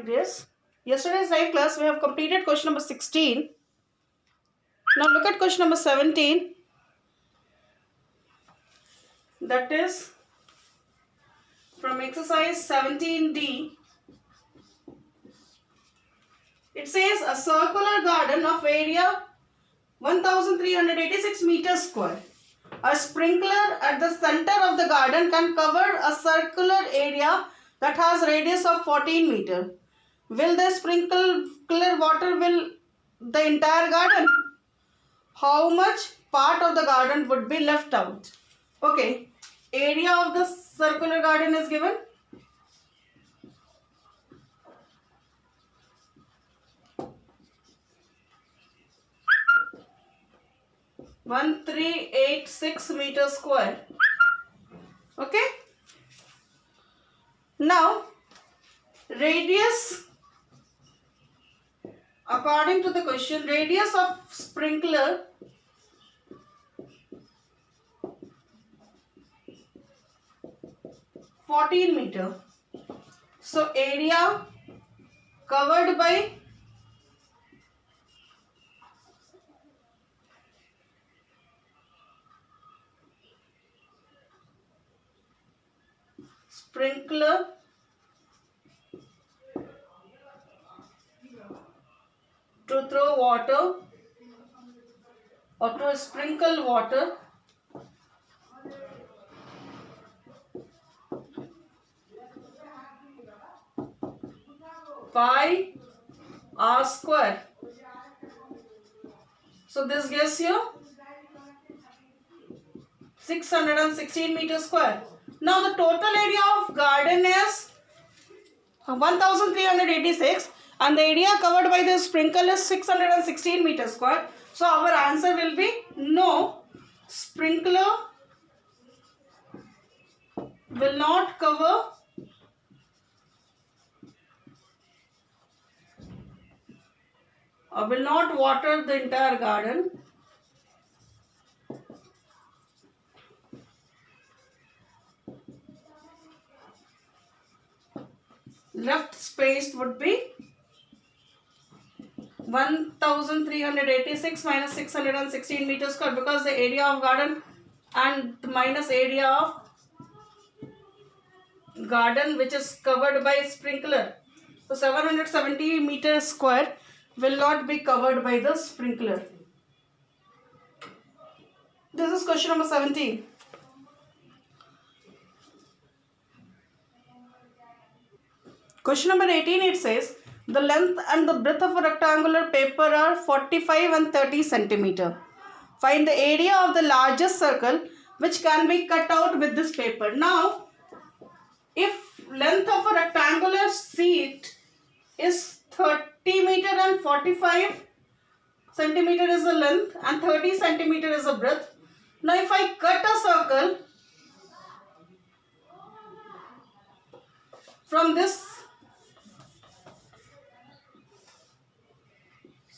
Yes. Yesterday's live class we have completed question number 16. Now look at question number 17. That is from exercise 17D. It says a circular garden of area 1386 meters square. A sprinkler at the center of the garden can cover a circular area that has radius of 14 meter. Will the sprinkler water will the entire garden? How much part of the garden would be left out? Okay, area of the circular garden is given. One 386 meters square. Okay. Now, radius, according to the question, radius of sprinkler (14 meter). So area covered by sprinkler to throw water or to sprinkle water pi r square. So this gives you 616 meters square. Now the total area of garden is 1386 and the area covered by the sprinkle is 616 meters square. So our answer will be no, sprinkler will not cover or will not water the entire garden. Left space would be 1386 minus 616 meters square, because the area of garden and minus area of garden which is covered by sprinkler. So 770 meters square will not be covered by the sprinkler. This is question number 17. Question number 18, it says the length and the breadth of a rectangular paper are 45 and 30 centimeter. Find the area of the largest circle which can be cut out with this paper. Now, if length of a rectangular sheet is 30 meter and 45 centimeter is the length and 30 centimeter is the breadth. Now, if I cut a circle from this,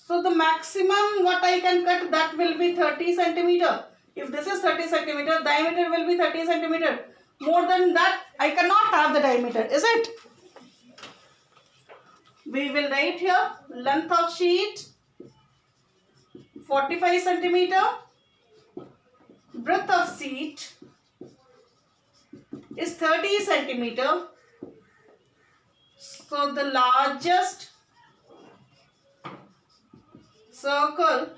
so the maximum what I can cut, that will be 30 centimeter. If this is 30 centimeter, diameter will be 30 centimeter. More than that, I cannot have the diameter, is it? We will write here length of sheet 45 centimeter, breadth of sheet is 30 centimeter. So the largest circle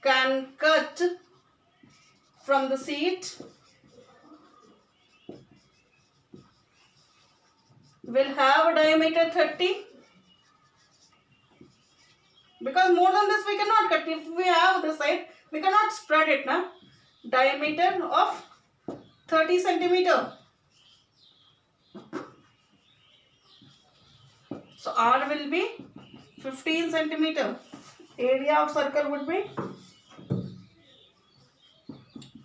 can cut from the sheet will have a diameter 30, because more than this we cannot cut. If we have this side, we cannot spread it now. Diameter of 30 centimeter. So R will be 15 centimeter. Area of circle would be,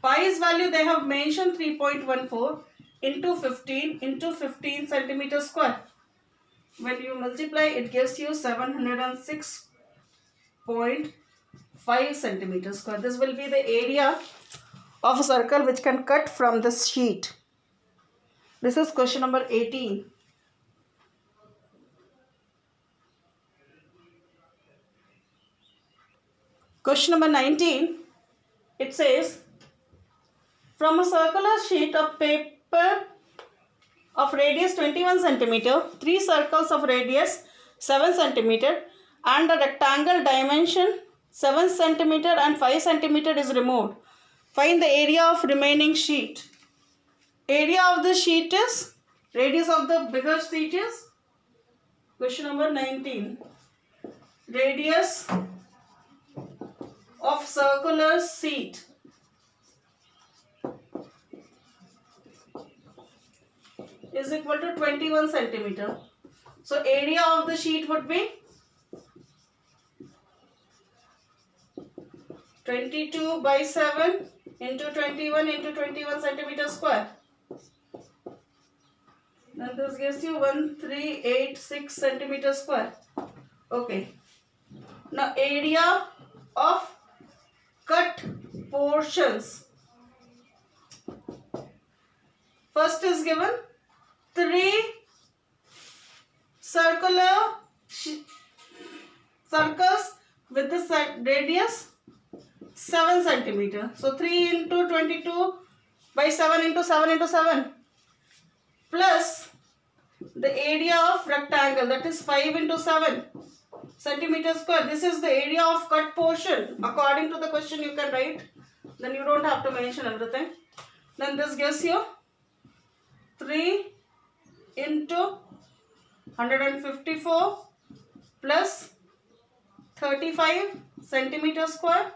pi's value they have mentioned 3.14 into 15 centimeter square. When you multiply, it gives you 706.5 centimeter square. This will be the area of a circle which can cut from this sheet. This is question number 18. Question number 19. It says, from a circular sheet of paper of radius 21 centimeter, 3 circles of radius 7 centimeter and a rectangle dimension 7 centimeter and 5 centimeter is removed. Find the area of remaining sheet. Area of the sheet is, radius of the bigger sheet is, question number 19. Radius of circular sheet is equal to 21 centimeter. So area of the sheet would be 22 by 7 into 21 centimeter square. Then this gives you 1386 centimeter square. Okay. Now area of cut portions. First is given 3 circular circles with the radius 7 centimeter. So 3 into 22 by 7 into 7 into 7 plus the area of rectangle, that is 5 into 7 centimeter square. This is the area of cut portion. According to the question you can write. Then you don't have to mention everything. Then this gives you 3 into 154 plus 35 centimeter square.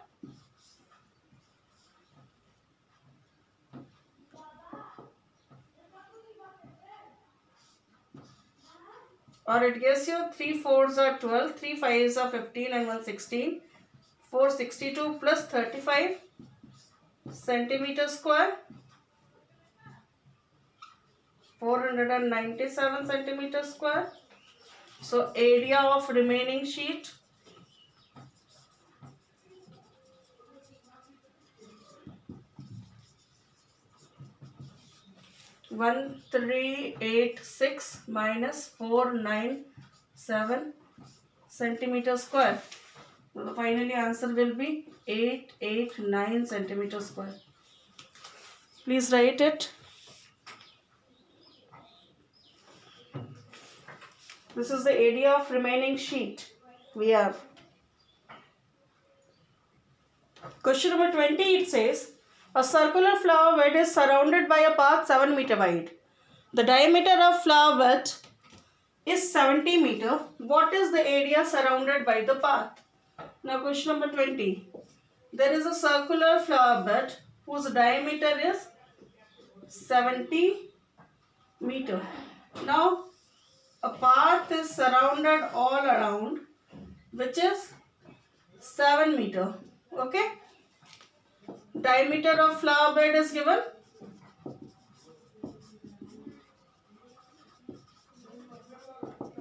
Or it gives you 3 4s are 12, 3 5s are 15 and 1 16. 462 plus 35 centimeter square. 497 centimeter square. So area of remaining sheet one 386 minus 497 centimeter square. So the finally answer will be 889 centimeter square. Please write it. This is the area of remaining sheet we have. Question number 20, it says, a circular flower bed is surrounded by a path 7 meter wide. The diameter of flower bed is 70 meter. What is the area surrounded by the path? Now question number 20. There is a circular flower bed whose diameter is 70 meter. Now a path is surrounded all around, which is 7 meter. Okay. Diameter of flower bed is given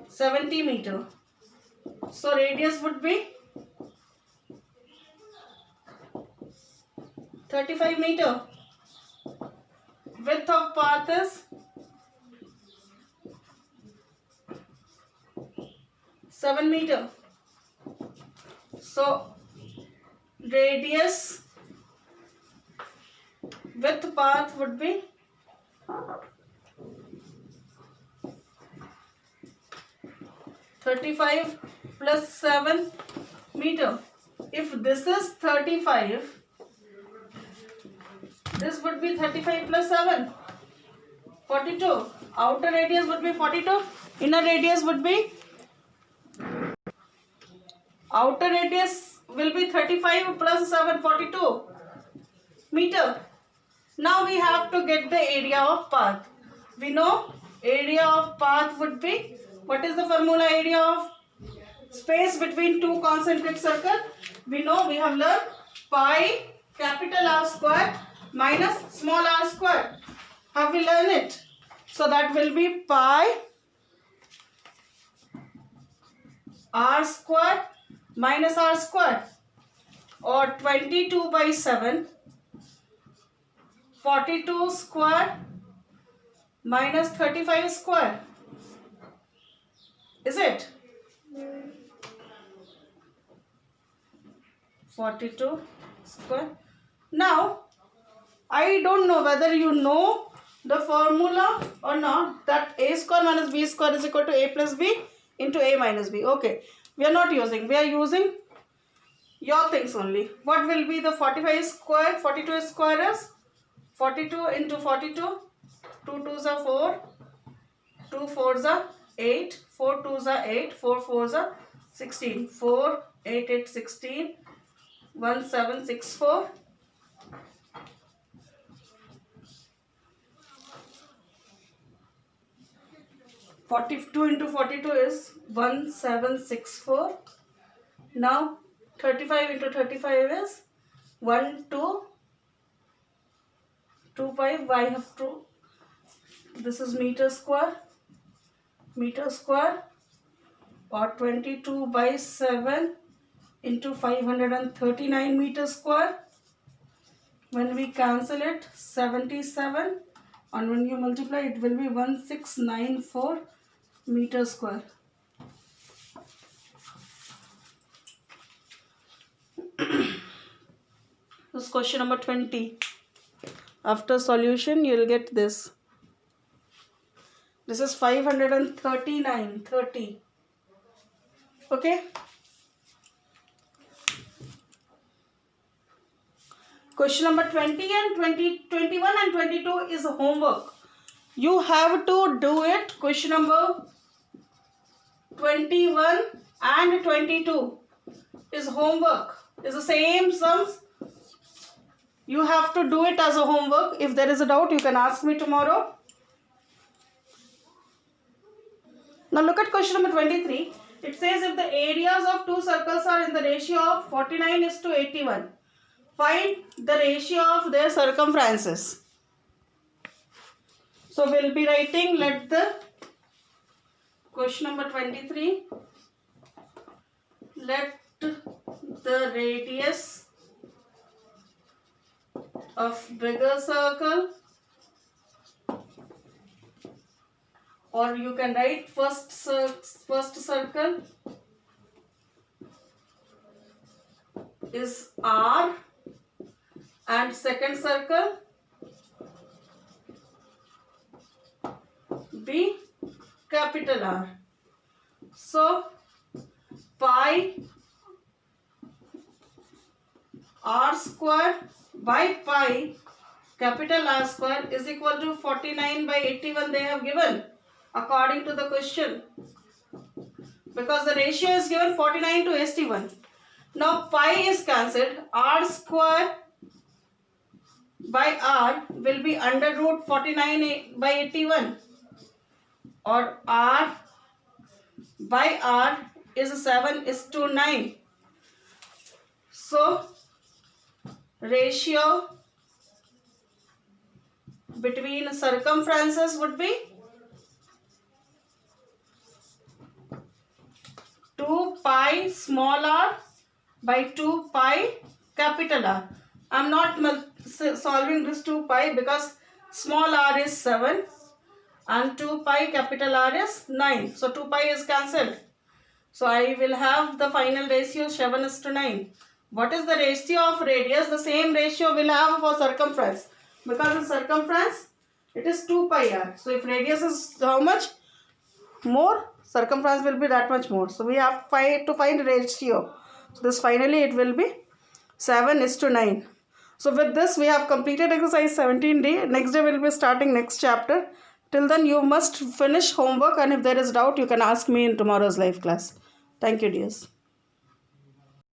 70 meter. So radius would be 35 meter. Width of path is 7 meter. So radius width path would be 35 plus 7 meter. If this is 35, this would be 35 plus 7, 42. Outer radius would be 42. Inner radius would be, outer radius will be 35 plus 7, 42 meter. Now we have to get the area of path. We know area of path would be, what is the formula? Area of space between two concentric circles. We know, we have learned pi capital R square minus small r square. Have we learned it? So that will be pi r square minus r square, or 22 by 7, 42 square minus 35 square. Is it? 42 square. Now, I don't know whether you know the formula or not, that a square minus b square is equal to a plus b into a minus b. Okay, we are not using, we are using your things only. What will be the 45 square? 42 square is 42 into 42. 2 2s are 4, 2 4s are 8, 4 2s are 8, 4 4s are 16, 4 8 8 16, 1 7 6 4. 42 into 42 is 1764. Now 35 into 35 is 1 2 2 5. I have to, this is meter square or 22 by 7 into 539 meter square. When we cancel it, 77, and when you multiply it will be 1694 meter square. This is question number 20. After solution you will get this. This is 539. Okay. Question number 20 and 21 and 22 is homework. You have to do it. Question number 21 and 22 is homework. Is the same sums. You have to do it as a homework. If there is a doubt, you can ask me tomorrow. Now look at question number 23. It says if the areas of two circles are in the ratio of 49:81, find the ratio of their circumferences. So we'll be writing, let the question number 23, let the radius of bigger circle, or you can write first circle is R and second circle be capital R. So pi R square by pi capital R square is equal to 49/81 they have given according to the question, because the ratio is given 49:81. Now pi is cancelled. R square by R will be under root 49/81, or R by R is 7:9. So ratio between circumferences would be 2 pi small r by 2 pi capital R. I am not solving this 2 pi because small r is 7 and 2 pi capital R is 9. So 2 pi is cancelled. So I will have the final ratio 7:9. What is the ratio of radius? The same ratio we'll have for circumference, because in circumference it is 2 pi r. So if radius is how much more, circumference will be that much more. So we have to find ratio. So this finally it will be 7:9. So with this we have completed exercise 17D. Next day we will be starting next chapter. Till then you must finish homework, and if there is doubt you can ask me in tomorrow's live class. Thank you dears.